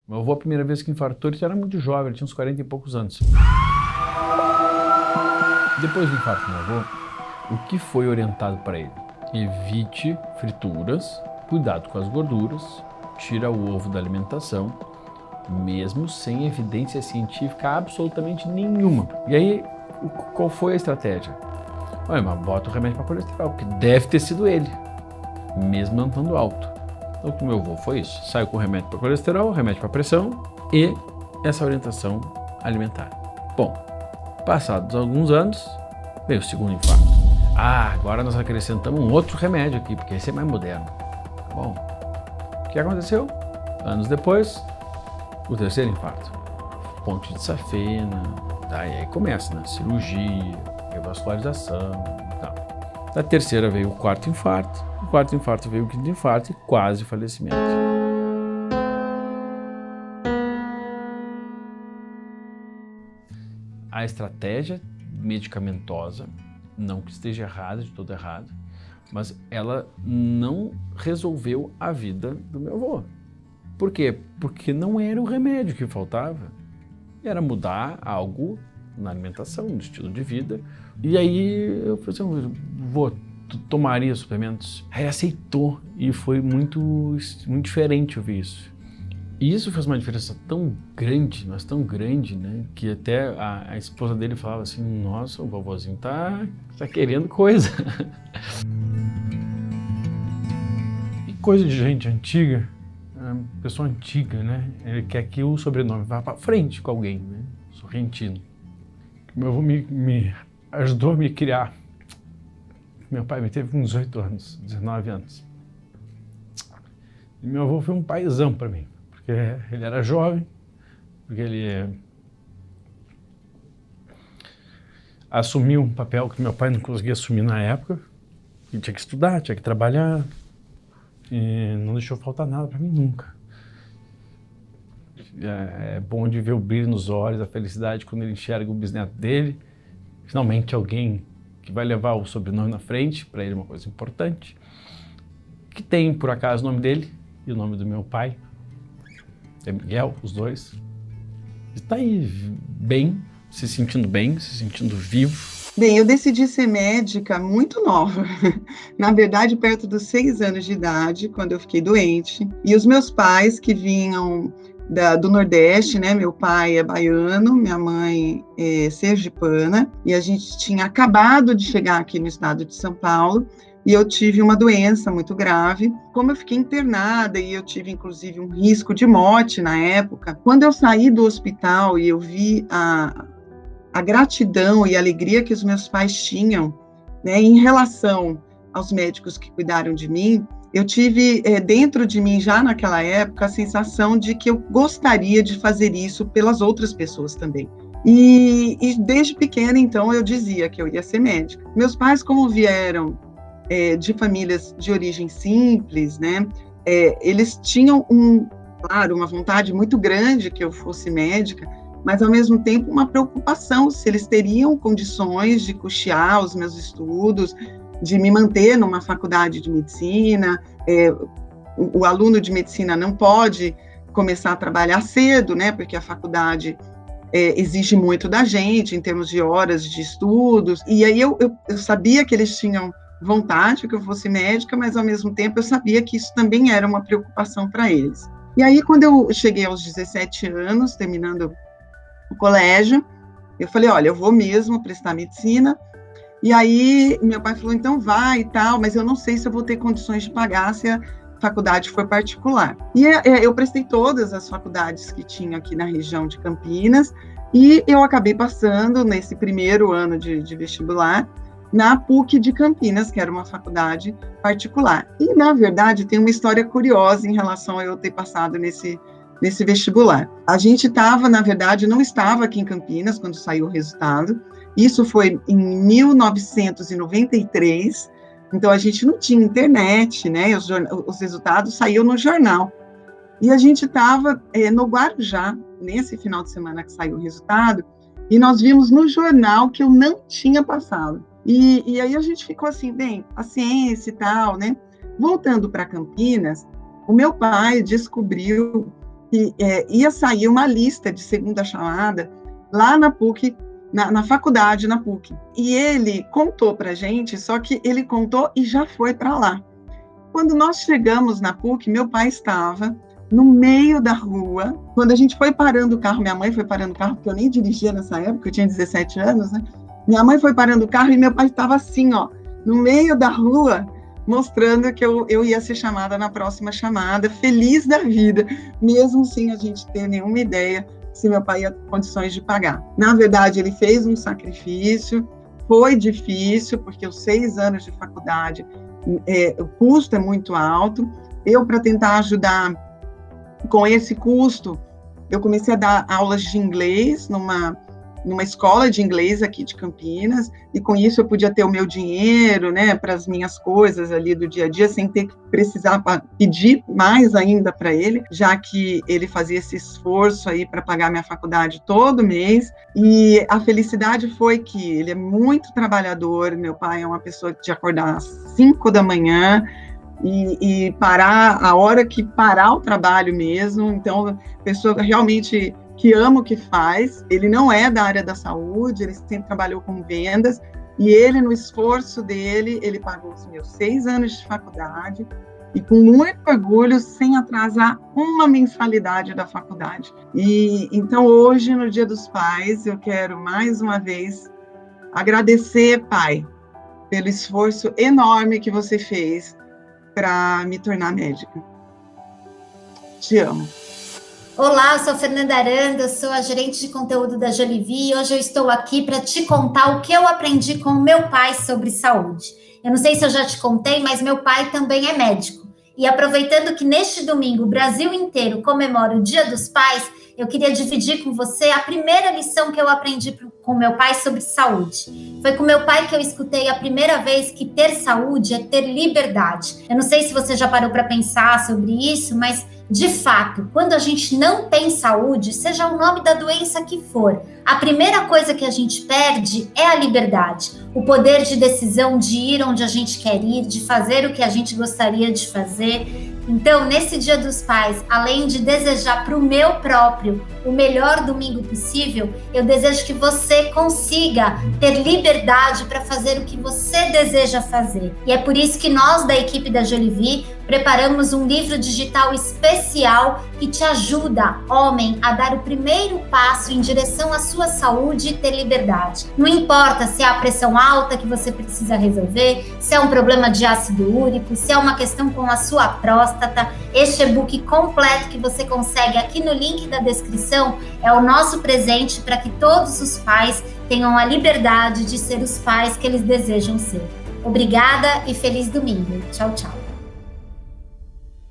Meu avô, a primeira vez que infartou, ele era muito jovem, ele tinha uns 40 e poucos anos. Depois do infarto do meu avô, o que foi orientado para ele? Evite frituras, cuidado com as gorduras, tira o ovo da alimentação, mesmo sem evidência científica absolutamente nenhuma. E aí, qual foi a estratégia? Olha, mas bota o remédio para colesterol, porque deve ter sido ele, mesmo não estando alto. Então, o que meu avô foi isso, saiu com remédio para colesterol, remédio para pressão e essa orientação alimentar. Bom, passados alguns anos, veio o segundo infarto. Agora nós acrescentamos um outro remédio aqui, porque esse é mais moderno. Bom, o que aconteceu? Anos depois, o terceiro infarto. Ponte de safena, tá? E aí começa, né? Cirurgia, revascularização e tal. Da terceira veio o quarto infarto veio o quinto infarto e quase falecimento. A estratégia medicamentosa, não que esteja errada, de todo errado, mas ela não resolveu a vida do meu avô. Por quê? Porque não era o remédio que faltava, era mudar algo na alimentação, no estilo de vida. E aí eu falei assim, vô, tu tomaria suplementos? Aí ele aceitou e foi muito diferente ouvir isso. E isso fez uma diferença tão grande, mas tão grande, né? Que até a esposa dele falava assim, nossa, o vovozinho tá querendo coisa. E coisa de gente antiga, pessoa antiga, né? Ele quer que o sobrenome vá para frente com alguém, né? Sorrentino. Meu avô me ajudou a me criar. Meu pai me teve com 18 anos, 19 anos. E meu avô foi um paizão para mim, porque ele era jovem, porque ele assumiu um papel que meu pai não conseguia assumir na época. Ele tinha que estudar, tinha que trabalhar, e não deixou faltar nada para mim nunca. É bom de ver o brilho nos olhos, a felicidade quando ele enxerga o bisneto dele, finalmente alguém que vai levar o sobrenome na frente, para ele é uma coisa importante, que tem, por acaso, o nome dele e o nome do meu pai, é Miguel, os dois. Está aí bem, se sentindo vivo. Bem, eu decidi ser médica muito nova, na verdade perto dos 6 anos de idade, quando eu fiquei doente, e os meus pais que vinham do Nordeste, né? Meu pai é baiano, minha mãe é sergipana, e a gente tinha acabado de chegar aqui no estado de São Paulo, e eu tive uma doença muito grave. Como eu fiquei internada e eu tive, inclusive, um risco de morte na época, quando eu saí do hospital e eu vi a gratidão e a alegria que os meus pais tinham, né, em relação aos médicos que cuidaram de mim, eu tive dentro de mim, já naquela época, a sensação de que eu gostaria de fazer isso pelas outras pessoas também. E desde pequena, então, eu dizia que eu ia ser médica. Meus pais, como vieram de famílias de origem simples, né, eles tinham, claro, uma vontade muito grande que eu fosse médica, mas, ao mesmo tempo, uma preocupação se eles teriam condições de custear os meus estudos, de me manter numa faculdade de medicina. O aluno de medicina não pode começar a trabalhar cedo, né, porque a faculdade exige muito da gente, em termos de horas de estudos, e aí eu sabia que eles tinham vontade que eu fosse médica, mas, ao mesmo tempo, eu sabia que isso também era uma preocupação para eles. E aí, quando eu cheguei aos 17 anos, terminando o colégio, eu falei, olha, eu vou mesmo prestar medicina. E aí meu pai falou, então vai e tal, mas eu não sei se eu vou ter condições de pagar se a faculdade for particular. E eu prestei todas as faculdades que tinha aqui na região de Campinas, e eu acabei passando nesse primeiro ano de vestibular na PUC de Campinas, que era uma faculdade particular. E, na verdade, tem uma história curiosa em relação a eu ter passado nesse vestibular. A gente estava, na verdade, não estava aqui em Campinas quando saiu o resultado. Isso foi em 1993, então a gente não tinha internet, né? Os resultados saíam no jornal. E a gente estava no Guarujá, nesse final de semana que saiu o resultado, e nós vimos no jornal que eu não tinha passado. E aí a gente ficou assim, bem, paciência e tal, né? Voltando para Campinas, o meu pai descobriu que ia sair uma lista de segunda chamada lá na PUC, na faculdade, na PUC. E ele contou para a gente, só que ele contou e já foi para lá. Quando nós chegamos na PUC, meu pai estava no meio da rua. Quando a gente foi parando o carro, minha mãe foi parando o carro, porque eu nem dirigia nessa época, eu tinha 17 anos, né? Minha mãe foi parando o carro e meu pai estava assim, ó, no meio da rua, mostrando que eu ia ser chamada na próxima chamada, feliz da vida, mesmo sem a gente ter nenhuma ideia se meu pai ia ter condições de pagar. Na verdade, ele fez um sacrifício, foi difícil, porque os 6 anos de faculdade, o custo é muito alto. Eu, para tentar ajudar com esse custo, eu comecei a dar aulas de inglês numa escola de inglês aqui de Campinas, e com isso eu podia ter o meu dinheiro, né, para as minhas coisas ali do dia a dia, sem ter que precisar pedir mais ainda para ele, já que ele fazia esse esforço aí para pagar minha faculdade todo mês. E a felicidade foi que ele é muito trabalhador. Meu pai é uma pessoa de acordar às 5 da manhã, e parar a hora que parar o trabalho mesmo. Então, pessoa realmente que ama o que faz. Ele não é da área da saúde, ele sempre trabalhou com vendas, e ele, no esforço dele, ele pagou os meus 6 anos de faculdade, e com muito orgulho, sem atrasar uma mensalidade da faculdade. E então, hoje, no Dia dos Pais, eu quero, mais uma vez, agradecer, pai, pelo esforço enorme que você fez para me tornar médica. Te amo. Olá, eu sou Fernanda Aranda, sou a gerente de conteúdo da Jolivie, e hoje eu estou aqui para te contar o que eu aprendi com o meu pai sobre saúde. Eu não sei se eu já te contei, mas meu pai também é médico. E aproveitando que neste domingo o Brasil inteiro comemora o Dia dos Pais, eu queria dividir com você a primeira lição que eu aprendi com meu pai sobre saúde. Foi com meu pai que eu escutei a primeira vez que ter saúde é ter liberdade. Eu não sei se você já parou para pensar sobre isso, mas de fato, quando a gente não tem saúde, seja o nome da doença que for, a primeira coisa que a gente perde é a liberdade, o poder de decisão de ir onde a gente quer ir, de fazer o que a gente gostaria de fazer. Então, nesse Dia dos Pais, além de desejar para o meu próprio o melhor domingo possível, eu desejo que você consiga ter liberdade para fazer o que você deseja fazer. E é por isso que nós, da equipe da Jolivie, preparamos um livro digital especial que te ajuda, homem, a dar o primeiro passo em direção à sua saúde e ter liberdade. Não importa se é a pressão alta que você precisa resolver, se é um problema de ácido úrico, se é uma questão com a sua próstata, este e-book completo que você consegue aqui no link da descrição é o nosso presente para que todos os pais tenham a liberdade de ser os pais que eles desejam ser. Obrigada e feliz domingo. Tchau, tchau.